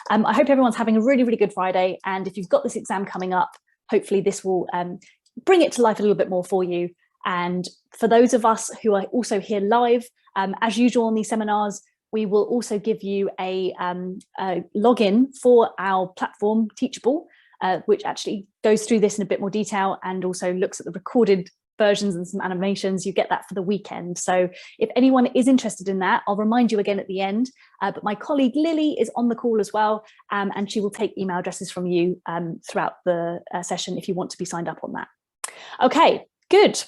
I hope everyone's having a really, really good Friday. And if you've got this exam coming up, hopefully this will bring it to life a little bit more for you. And for those of us who are also here live, as usual on these seminars, we will also give you a login for our platform, Teachable, which actually goes through this in a bit more detail and also looks at the recorded versions and some animations. You get that for the weekend. So if anyone is interested in that, I'll remind you again at the end, but my colleague Lily is on the call as well, and she will take email addresses from you throughout the session if you want to be signed up on that. Okay, good.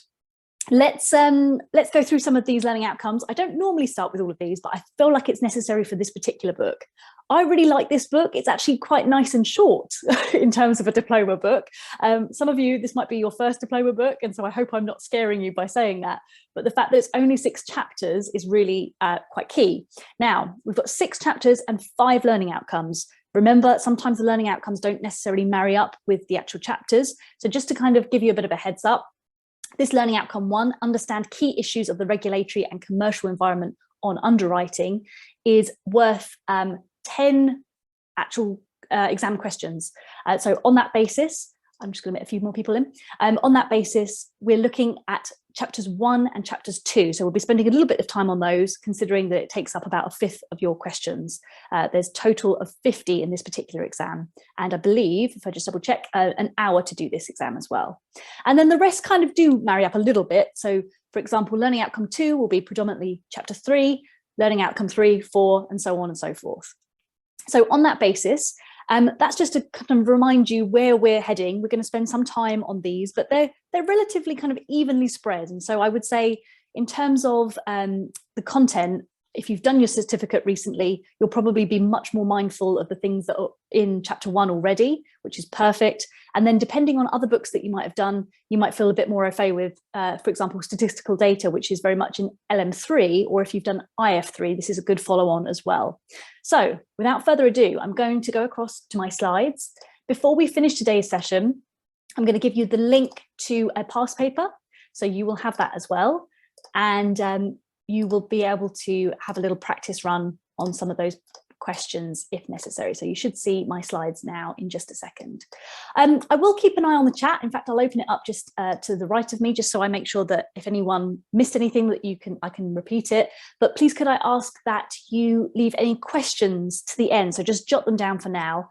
Let's go through some of these learning outcomes. I don't normally start with all of these, but I feel like it's necessary for this particular book. I really like this book. It's actually quite nice and short in terms of a diploma book. Some of you, this might be your first diploma book, and so I hope I'm not scaring you by saying that. But the fact that it's only 6 chapters is really quite key. Now, we've got 6 chapters and 5 learning outcomes. Remember, sometimes the learning outcomes don't necessarily marry up with the actual chapters. So just to kind of give you a bit of a heads up, this learning outcome 1, understand key issues of the regulatory and commercial environment on underwriting, is worth 10 actual exam questions. So on that basis, I'm just going to get a few more people in. On that basis, we're looking at chapters 1 and chapters 2. So we'll be spending a little bit of time on those, considering that it takes up about 1/5 of your questions. There's a total of 50 in this particular exam. And I believe, if I just double check, an hour to do this exam as well. And then the rest kind of do marry up a little bit. So for example, learning outcome 2 will be predominantly chapter 3, learning outcome 3, 4, and so on and so forth. So on that basis, that's just to kind of remind you where we're heading. We're going to spend some time on these, but they're relatively kind of evenly spread. And so I would say in terms of the content, if you've done your certificate recently, you'll probably be much more mindful of the things that are in chapter 1 already, which is perfect. And then depending on other books that you might have done, you might feel a bit more au fait with, for example, Statistical Data, which is very much in LM3, or if you've done IF3, this is a good follow on as well. So without further ado, I'm going to go across to my slides. Before we finish today's session, I'm going to give you the link to a past paper. So you will have that as well. And you will be able to have a little practice run on some of those questions if necessary. So you should see my slides now in just a second. I will keep an eye on the chat. In fact, I'll open it up just to the right of me, just so I make sure that if anyone missed anything that I can repeat it. But please could I ask that you leave any questions to the end? So just jot them down for now.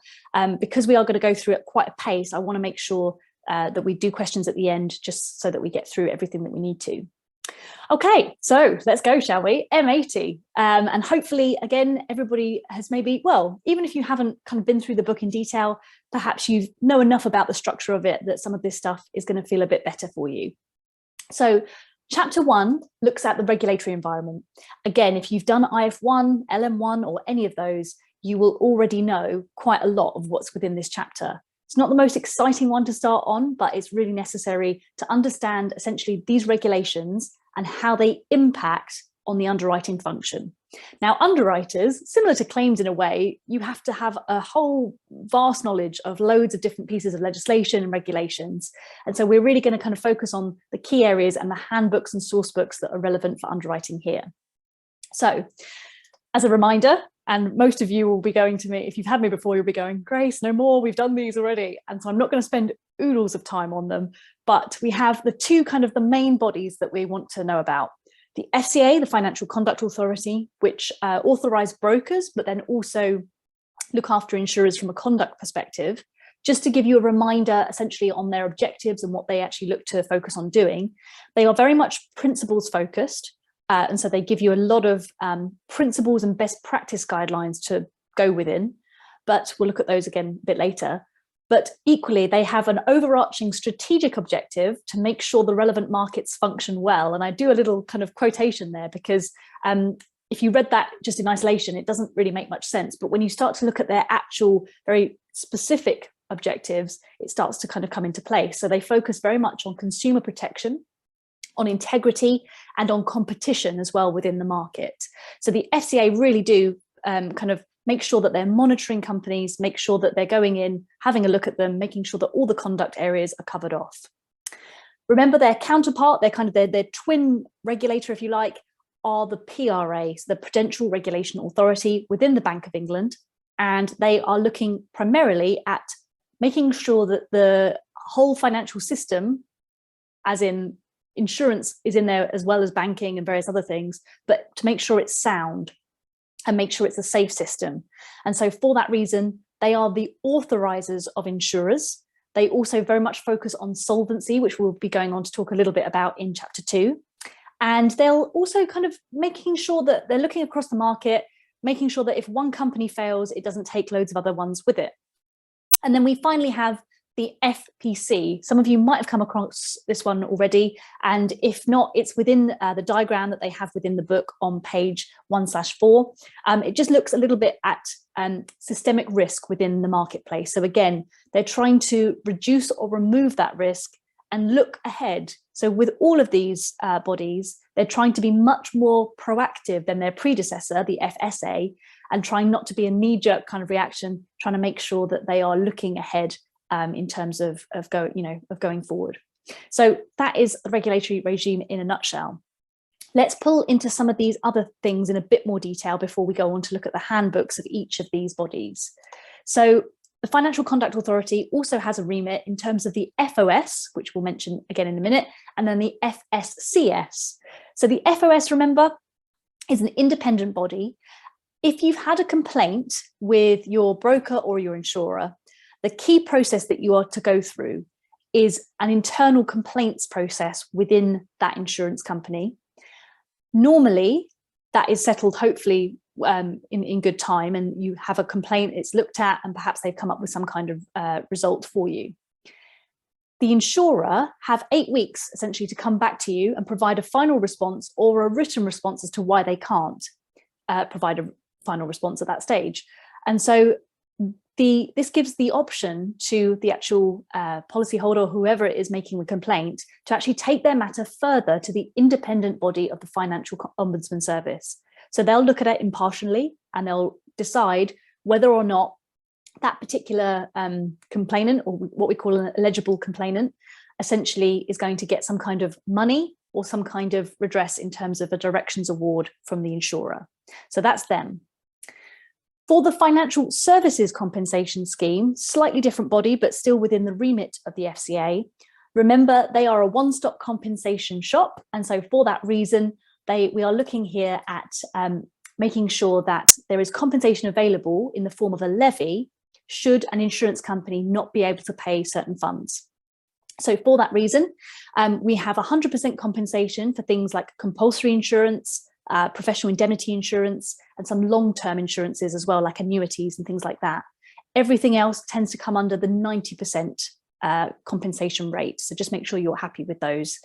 Because we are going to go through at quite a pace, I want to make sure that we do questions at the end, just so that we get through everything that we need to. Okay, so let's go, shall we? M80. And hopefully, again, everybody has maybe, well, even if you haven't kind of been through the book in detail, perhaps you know enough about the structure of it that some of this stuff is going to feel a bit better for you. So chapter 1 looks at the regulatory environment. Again, if you've done IF1, LM1, or any of those, you will already know quite a lot of what's within this chapter. It's not the most exciting one to start on, but it's really necessary to understand essentially these regulations and how they impact on the underwriting function. Now, underwriters, similar to claims in a way, you have to have a whole vast knowledge of loads of different pieces of legislation and regulations. And so we're really going to kind of focus on the key areas and the handbooks and source books that are relevant for underwriting here. So as a reminder, and most of you will be going to me, if you've had me before, you'll be going, Grace, no more, we've done these already. And so I'm not going to spend oodles of time on them, but we have the two kind of the main bodies that we want to know about. The FCA, the Financial Conduct Authority, which authorise brokers, but then also look after insurers from a conduct perspective. Just to give you a reminder, essentially, on their objectives and what they actually look to focus on doing. They are very much principles focused. And so they give you a lot of principles and best practice guidelines to go within, but we'll look at those again a bit later. But equally, they have an overarching strategic objective to make sure the relevant markets function well. And I do a little kind of quotation there because if you read that just in isolation, it doesn't really make much sense. But when you start to look at their actual very specific objectives, it starts to kind of come into place. So they focus very much on consumer protection, on integrity, and on competition as well within the market. So the FCA really do kind of make sure that they're monitoring companies, make sure that they're going in, having a look at them, making sure that all the conduct areas are covered off. Remember their counterpart, they're kind of their twin regulator, if you like, are the PRA, so the Prudential Regulation Authority within the Bank of England. and they are looking primarily at making sure that the whole financial system, as in insurance is in there as well as banking and various other things, but to make sure it's sound and make sure it's a safe system. And so for that reason, they are the authorizers of insurers. They also very much focus on solvency, which we'll be going on to talk a little bit about in chapter 2. And they'll also kind of making sure that they're looking across the market, making sure that if one company fails, it doesn't take loads of other ones with it. And then we finally have the FPC. Some of you might have come across this one already, and if not, it's within the diagram that they have within the book on page 1/4. It just looks a little bit at systemic risk within the marketplace. So again, they're trying to reduce or remove that risk and look ahead. So with all of these bodies, they're trying to be much more proactive than their predecessor, the FSA, and trying not to be a knee-jerk kind of reaction, trying to make sure that they are looking ahead in terms of going forward. So that is the regulatory regime in a nutshell. Let's pull into some of these other things in a bit more detail before we go on to look at the handbooks of each of these bodies. So the Financial Conduct Authority also has a remit in terms of the FOS, which we'll mention again in a minute, and then the FSCS. So the FOS, remember, is an independent body. If you've had a complaint with your broker or your insurer, the key process that you are to go through is an internal complaints process within that insurance company. Normally, that is settled hopefully in good time, and you have a complaint, it's looked at, and perhaps they've come up with some kind of result for you. The insurer have 8 weeks essentially to come back to you and provide a final response or a written response as to why they can't provide a final response at that stage. And so this gives the option to the actual policyholder or whoever it is making the complaint to actually take their matter further to the independent body of the Financial Ombudsman Service. So they'll look at it impartially and they'll decide whether or not that particular complainant, or what we call an eligible complainant, essentially is going to get some kind of money or some kind of redress in terms of a directions award from the insurer. So that's them. For the Financial Services Compensation Scheme, slightly different body, but still within the remit of the FCA. Remember, they are a one-stop compensation shop. And so for that reason, we are looking here at making sure that there is compensation available in the form of a levy should an insurance company not be able to pay certain funds. So for that reason, we have 100% compensation for things like compulsory insurance, professional indemnity insurance, and some long-term insurances as well, like annuities and things like that. Everything else tends to come under the 90% compensation rate. So just make sure you're happy with those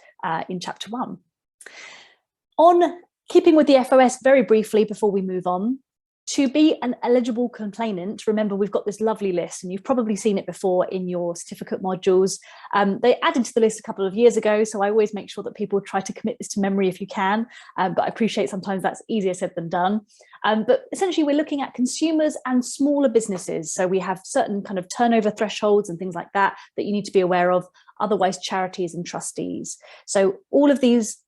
in chapter 1. On keeping with the FOS very briefly before we move on, to be an eligible complainant, remember we've got this lovely list, and you've probably seen it before in your certificate modules. They added to the list a couple of years ago, so I always make sure that people try to commit this to memory if you can, but I appreciate sometimes that's easier said than done. But essentially we're looking at consumers and smaller businesses. So we have certain kind of turnover thresholds and things like that that you need to be aware of, otherwise charities and trustees. So all of these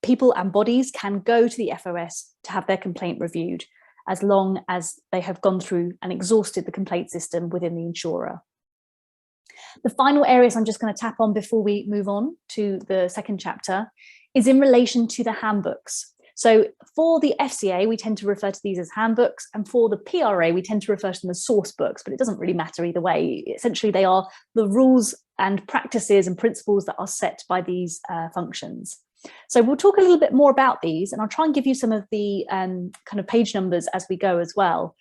people and bodies can go to the FOS to have their complaint reviewed, as long as they have gone through and exhausted the complaint system within the insurer. The final areas I'm just going to tap on before we move on to the second chapter is in relation to the handbooks. So for the FCA, we tend to refer to these as handbooks, and for the PRA, we tend to refer to them as source books, but it doesn't really matter either way. Essentially, they are the rules and practices and principles that are set by these functions. So we'll talk a little bit more about these, and I'll try and give you some of the kind of page numbers as we go as well,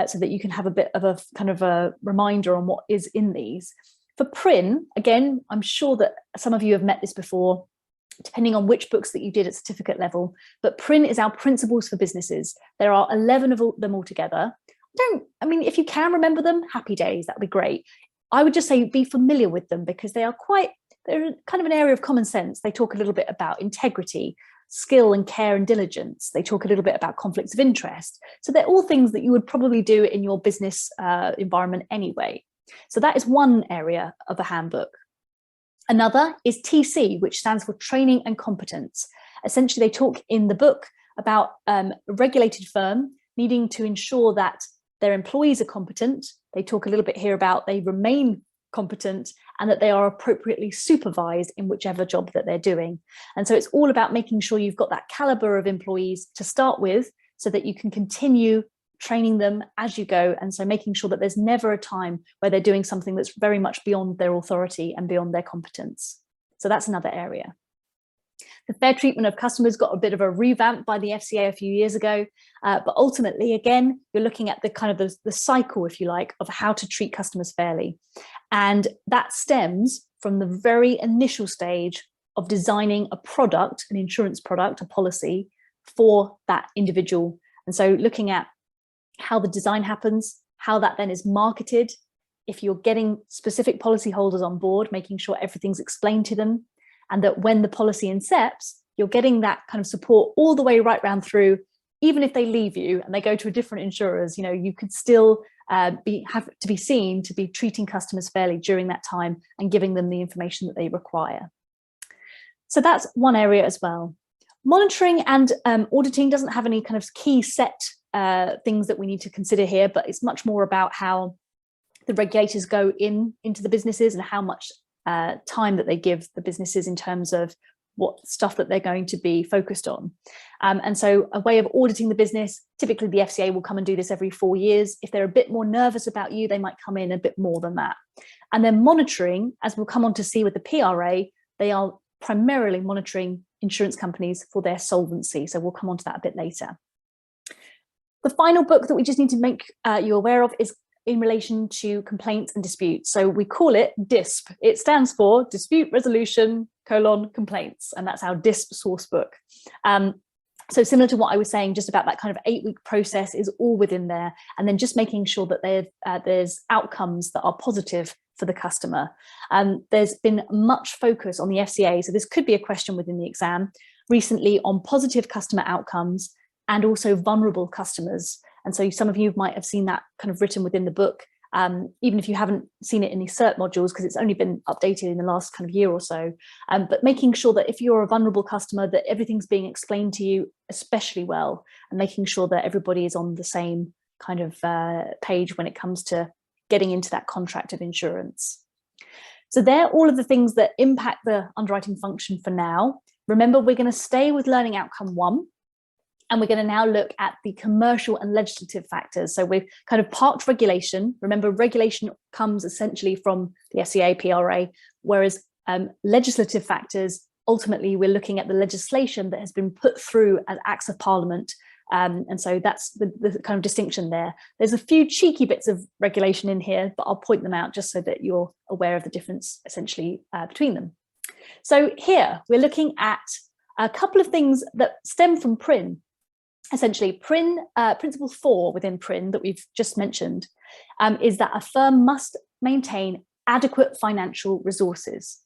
so that you can have a bit of a kind of a reminder on what is in these. For PRIN, again, I'm sure that some of you have met this before, depending on which books that you did at certificate level, but PRIN is our Principles for Businesses. There are 11 of them altogether. If you can remember them, happy days, that'd be great. I would just say be familiar with them because they're kind of an area of common sense. They talk a little bit about integrity, skill and care and diligence. They talk a little bit about conflicts of interest. So they're all things that you would probably do in your business environment anyway. So that is one area of a handbook. Another is TC, which stands for Training and Competence. Essentially, they talk in the book about a regulated firm needing to ensure that their employees are competent. They talk a little bit here about they remain competent, and that they are appropriately supervised in whichever job that they're doing. And so it's all about making sure you've got that caliber of employees to start with, so that you can continue training them as you go. And so making sure that there's never a time where they're doing something that's very much beyond their authority and beyond their competence. So that's another area. The fair treatment of customers got a bit of a revamp by the FCA a few years ago, but ultimately, again, you're looking at the kind of the cycle, if you like, of how to treat customers fairly. And that stems from the very initial stage of designing a product, an insurance product, a policy for that individual. And so looking at how the design happens, how that then is marketed, if you're getting specific policyholders on board, making sure everything's explained to them, and that when the policy incepts, you're getting that kind of support all the way right round through. Even if they leave you and they go to a different insurers, you know, you could still have to be seen to be treating customers fairly during that time and giving them the information that they require. So that's one area as well. Monitoring and auditing doesn't have any kind of key set things that we need to consider here, but it's much more about how the regulators go into the businesses and how much time that they give the businesses in terms of what stuff that they're going to be focused on. And so a way of auditing the business, typically the FCA will come and do this every 4 years. If they're a bit more nervous about you, they might come in a bit more than that. And then monitoring, as we'll come on to see with the PRA, they are primarily monitoring insurance companies for their solvency. So we'll come on to that a bit later. The final book that we just need to make you aware of is in relation to complaints and disputes. So we call it DISP. It stands for Dispute Resolution : Complaints, and that's our DISP source book. So similar to what I was saying, just about that kind of 8-week process is all within there, and then just making sure that there's outcomes that are positive for the customer. There's been much focus on the FCA, so this could be a question within the exam, recently on positive customer outcomes and also vulnerable customers. And so some of you might have seen that kind of written within the book, even if you haven't seen it in the CERT modules, because it's only been updated in the last kind of year or so. But making sure that if you're a vulnerable customer, that everything's being explained to you especially well, and making sure that everybody is on the same kind of page when it comes to getting into that contract of insurance. So they're all of the things that impact the underwriting function for now. Remember, we're going to stay with learning outcome 1. And we're going to now look at the commercial and legislative factors. So we've kind of parked regulation. Remember, regulation comes essentially from the FCA, PRA, whereas legislative factors, ultimately, we're looking at the legislation that has been put through as acts of parliament. And so that's the kind of distinction there. There's a few cheeky bits of regulation in here, but I'll point them out just so that you're aware of the difference essentially between them. So here we're looking at a couple of things that stem from PRIN. Essentially, Principle 4 within PRIN that we've just mentioned is that a firm must maintain adequate financial resources.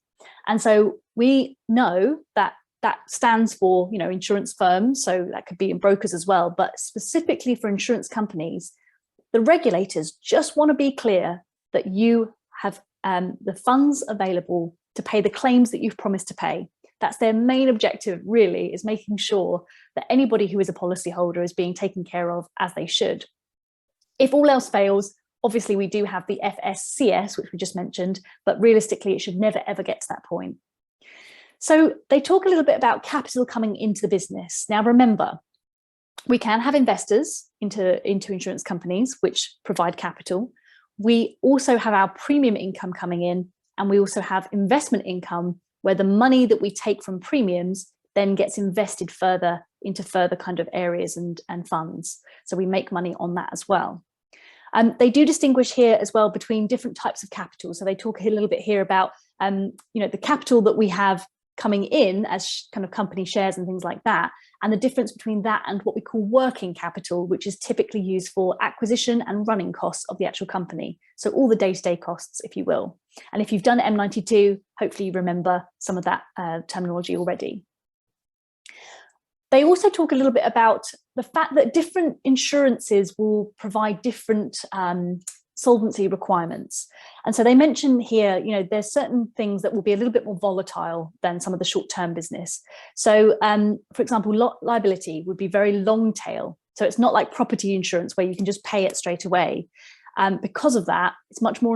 And so we know that that stands for, you know, insurance firms, so that could be in brokers as well, but specifically for insurance companies, the regulators just want to be clear that you have the funds available to pay the claims that you've promised to pay. That's their main objective, really, is making sure that anybody who is a policyholder is being taken care of as they should. If all else fails, obviously we do have the FSCS, which we just mentioned, but realistically, it should never, ever get to that point. So they talk a little bit about capital coming into the business. Now, remember, we can have investors into insurance companies, which provide capital. We also have our premium income coming in, and we also have investment income, where the money that we take from premiums then gets invested further into further kind of areas and funds. So we make money on that as well. They do distinguish here as well between different types of capital. So they talk a little bit here about, you know, the capital that we have coming in as kind of company shares and things like that, and the difference between that and what we call working capital, which is typically used for acquisition and running costs of the actual company. So all the day-to-day costs, if you will. And if you've done M92, hopefully you remember some of that terminology already. They also talk a little bit about the fact that different insurances will provide different solvency requirements. And so they mention here, you know, there's certain things that will be a little bit more volatile than some of the short-term business. So, for example, liability would be very long tail. So it's not like property insurance where you can just pay it straight away. Because of that, it's much more